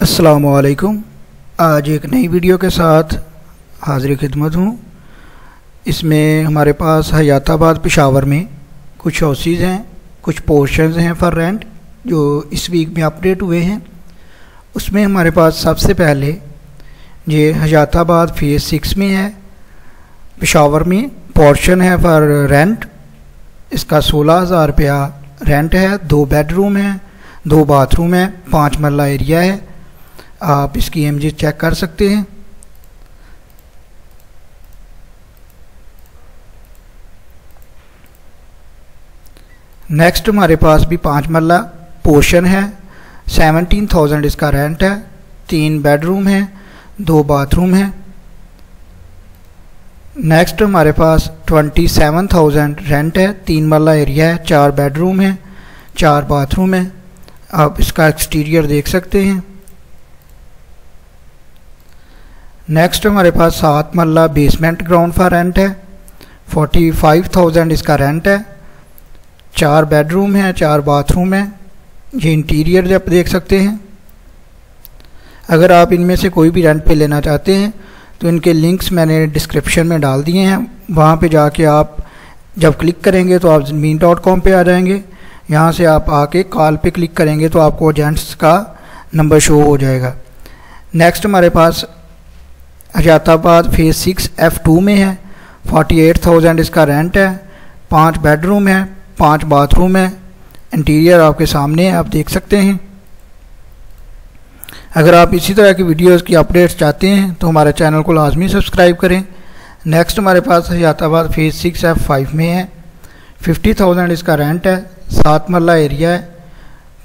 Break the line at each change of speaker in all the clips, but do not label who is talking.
अस्सलामुअलैकुम। आज एक नई वीडियो के साथ हाज़िर खिदमत हूँ। इसमें हमारे पास हयाताबाद पेशावर में कुछ हाउसेस हैं, कुछ पोर्शंस हैं फॉर रेंट जो इस वीक में अपडेट हुए हैं। उसमें हमारे पास सबसे पहले ये हयाताबाद फेज़ 6 में है, पेशावर में पोर्शन है फॉर रेंट। इसका 16,000 रुपया रेंट है। 2 बेडरूम है, 2 बाथरूम है, 5 मरला एरिया है। आप इसकी इमेज चेक कर सकते हैं। नेक्स्ट हमारे पास भी 5 मरला पोर्शन है, 17,000 इसका रेंट है। 3 बेडरूम है, 2 बाथरूम है। नेक्स्ट हमारे पास 27,000 रेंट है, 3 मरला एरिया है, 4 बेडरूम है, 4 बाथरूम है। आप इसका एक्सटीरियर देख सकते हैं। नेक्स्ट हमारे पास 7 मरला बेसमेंट ग्राउंड फॉर रेंट है, 45,000 इसका रेंट है। 4 बेडरूम है, 4 बाथरूम है। ये इंटीरियर आप देख सकते हैं। अगर आप इनमें से कोई भी रेंट पे लेना चाहते हैं तो इनके लिंक्स मैंने डिस्क्रिप्शन में डाल दिए हैं। वहाँ पे जाके आप जब क्लिक करेंगे तो आप ज़मीन.com पे आ जाएंगे। यहाँ से आप आके कॉल पे क्लिक करेंगे तो आपको एजेंट्स का नंबर शो हो जाएगा। नेक्स्ट हमारे पास हयाताबाद फेज़ 6 F2 में है, 48,000 इसका रेंट है। 5 बेडरूम है, 5 बाथरूम है। इंटीरियर आपके सामने है, आप देख सकते हैं। अगर आप इसी तरह की वीडियोस की अपडेट्स चाहते हैं तो हमारे चैनल को लाजमी सब्सक्राइब करें। नेक्स्ट हमारे पास हयाताबाद फेज़ 6 F5 में है, 50,000 इसका रेंट है। 7 मरला एरिया है,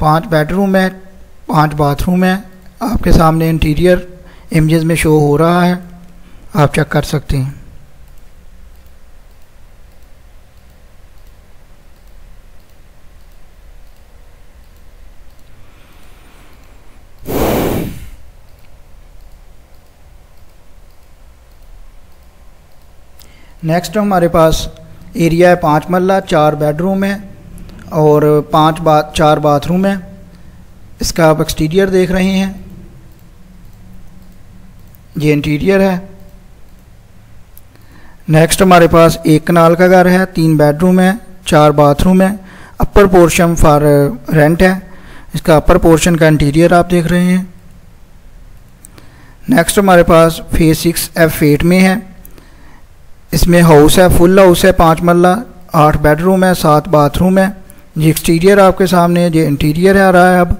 5 बेडरूम है, 5 बाथरूम है। आपके सामने इंटीरियर इमेजेस में शो हो रहा है, आप चेक कर सकते हैं। नेक्स्ट हमारे पास एरिया है 5 मरला, 4 बेडरूम है और 4 बाथरूम है। इसका आप एक्सटीरियर देख रहे हैं, ये इंटीरियर है। नेक्स्ट हमारे पास 1 कनाल का घर है, 3 बेडरूम है, 4 बाथरूम है। अपर पोर्शन फॉर रेंट है। इसका अपर पोर्शन का इंटीरियर आप देख रहे हैं। नेक्स्ट हमारे पास फेज़ 6 F8 में है। इसमें हाउस है, फुल हाउस है, 5 मरला, 8 बेडरूम है, 7 बाथरूम है। ये एक्सटीरियर आपके सामने है, ये इंटीरियर है आ रहा है। अब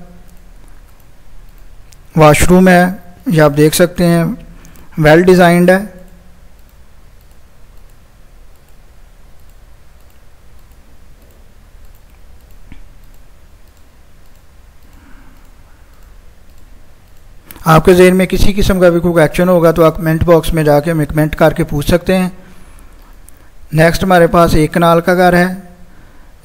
वॉशरूम है, ये आप देख सकते हैं, वेल डिज़ाइंड है। आपके ज़हन में किसी किस्म का भी कोई एक्शन होगा तो आप कमेंट बॉक्स में जाके हमें कमेंट करके पूछ सकते हैं। नेक्स्ट हमारे पास 1 कनाल का घर है।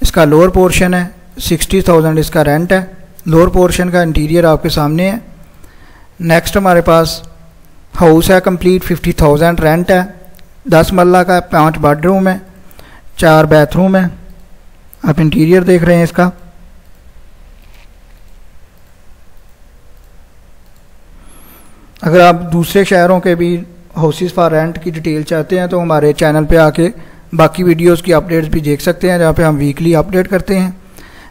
इसका लोअर पोर्शन है, 60,000 इसका रेंट है। लोअर पोर्शन का इंटीरियर आपके सामने है। नेक्स्ट हमारे पास हाउस है कंप्लीट, 50,000 रेंट है। 10 मरला का, 5 बेडरूम है, 4 बाथरूम है। आप इंटीरियर देख रहे हैं इसका। अगर आप दूसरे शहरों के भी हाउसेस फॉर रेंट की डिटेल चाहते हैं तो हमारे चैनल पे आके बाकी वीडियोस की अपडेट्स भी देख सकते हैं, जहाँ पे हम वीकली अपडेट करते हैं।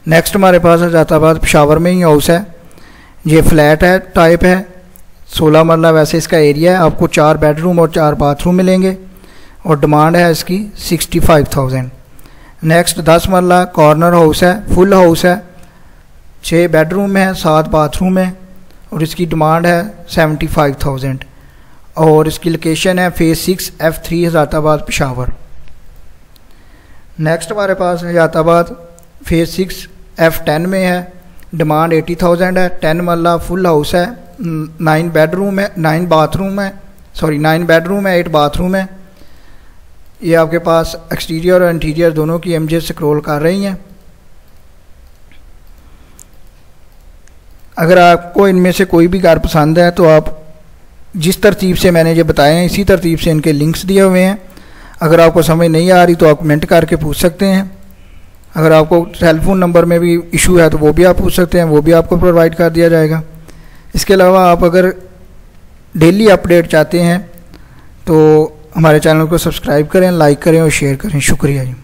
नेक्स्ट हमारे पास हयाताबाद पेशावर में ही हाउस है। ये फ्लैट है, टाइप है, 16 मरला वैसे इसका एरिया है। आपको 4 बेडरूम और 4 बाथरूम मिलेंगे और डिमांड है इसकी 65,000। नेक्स्ट 10 मरला कॉर्नर हाउस है, फुल हाउस है, 6 बेडरूम है, 7 बाथरूम है और इसकी डिमांड है 75,000 और इसकी लोकेशन है phase 6 F3 Hayatabad Peshawar. Next हमारे पास हयाताबाद फेज़ 6 F10 में है। डिमांड 80,000 है। 10 मरला फुल हाउस है, 9 बेडरूम है, 9 बेडरूम है, 8 बाथरूम है। ये आपके पास एक्सटीरियर और इंटीरियर दोनों की इमेजेस स्क्रॉल कर रही हैं। अगर आपको इनमें से कोई भी घर पसंद है तो आप जिस तरतीब से मैंने ये बताए हैं इसी तरतीब से इनके लिंक्स दिए हुए हैं। अगर आपको समझ नहीं आ रही तो आप कमेंट करके पूछ सकते हैं। अगर आपको सेल फ़ोन नंबर में भी इशू है तो वो भी आप पूछ सकते हैं, वो भी आपको प्रोवाइड कर दिया जाएगा। इसके अलावा आप अगर डेली अपडेट चाहते हैं तो हमारे चैनल को सब्सक्राइब करें, लाइक करें और शेयर करें। शुक्रिया जी।